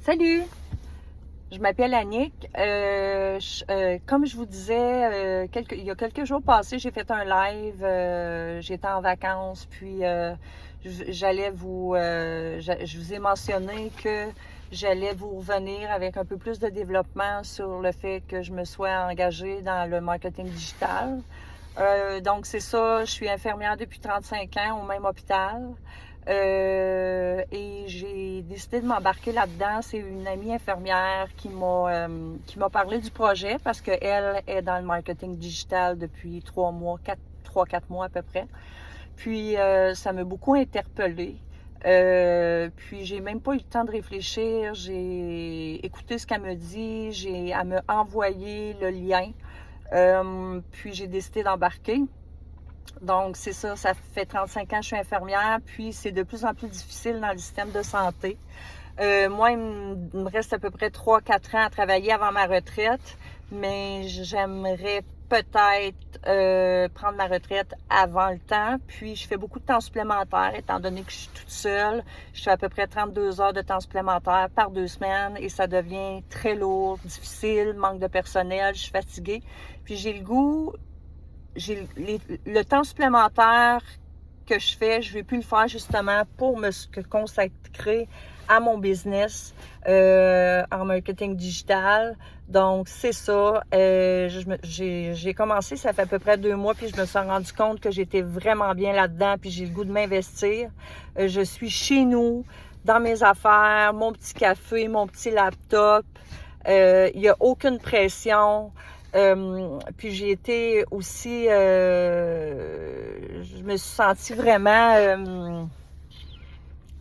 Salut, je m'appelle Annick. Comme je vous disais, il y a quelques jours passés, j'ai fait un live. J'étais en vacances, puis je vous ai mentionné que j'allais vous revenir avec un peu plus de développement sur le fait que je me sois engagée dans le marketing digital. Donc, c'est ça, je suis infirmière depuis 35 ans au même hôpital. Et j'ai décidé de m'embarquer là-dedans. C'est une amie infirmière qui m'a parlé du projet parce qu'elle est dans le marketing digital depuis 3-4 mois à peu près. Puis ça m'a beaucoup interpellée. Puis j'ai même pas eu le temps de réfléchir. J'ai écouté ce qu'elle me dit. Elle m'a envoyé le lien. Puis j'ai décidé d'embarquer. Donc, c'est ça, ça fait 35 ans que je suis infirmière, puis c'est de plus en plus difficile dans le système de santé. Moi, il me reste à peu près 3-4 ans à travailler avant ma retraite, mais j'aimerais peut-être prendre ma retraite avant le temps. Puis, je fais beaucoup de temps supplémentaire, étant donné que je suis toute seule. Je fais à peu près 32 heures de temps supplémentaire par 2 semaines et ça devient très lourd, difficile, manque de personnel, je suis fatiguée. Puis, le temps supplémentaire que je fais, je ne vais plus le faire justement pour me consacrer à mon business en marketing digital. Donc, c'est ça. J'ai commencé, ça fait à peu près 2 mois, puis je me suis rendu compte que j'étais vraiment bien là-dedans, puis j'ai le goût de m'investir. Je suis chez nous, dans mes affaires, mon petit café, mon petit laptop. Il n'y a aucune pression. Puis j'ai été aussi, je me suis sentie vraiment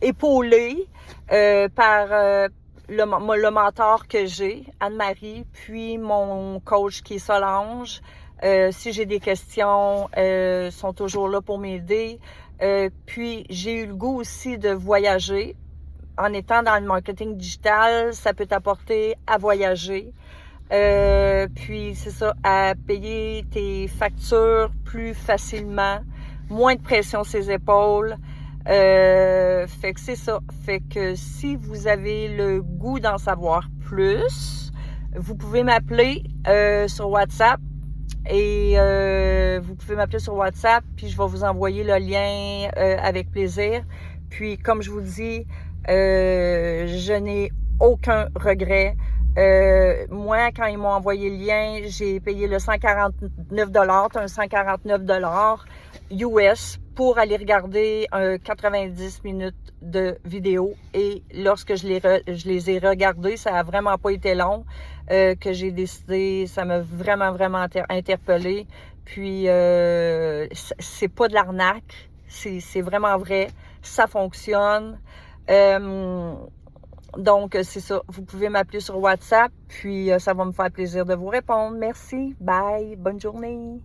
épaulée par le mentor que j'ai, Anne-Marie, puis mon coach qui est Solange. Si j'ai des questions, sont toujours là pour m'aider. Puis j'ai eu le goût aussi de voyager. En étant dans le marketing digital, ça peut t'apporter à voyager. Puis c'est ça, à payer tes factures plus facilement, moins de pression sur les épaules. Fait que c'est ça. Fait que si vous avez le goût d'en savoir plus, vous pouvez m'appeler sur WhatsApp et puis je vais vous envoyer le lien avec plaisir. Puis comme je vous dis, je n'ai aucun regret. Moi, quand ils m'ont envoyé le lien, j'ai payé le 149 $, un 149 $ US pour aller regarder 90 minutes de vidéo. Et lorsque je les ai regardés, ça a vraiment pas été long que j'ai décidé, ça m'a vraiment, vraiment interpellée. Puis, c'est pas de l'arnaque, c'est vraiment vrai, ça fonctionne. Donc, c'est ça. Vous pouvez m'appeler sur WhatsApp, puis ça va me faire plaisir de vous répondre. Merci. Bye. Bonne journée.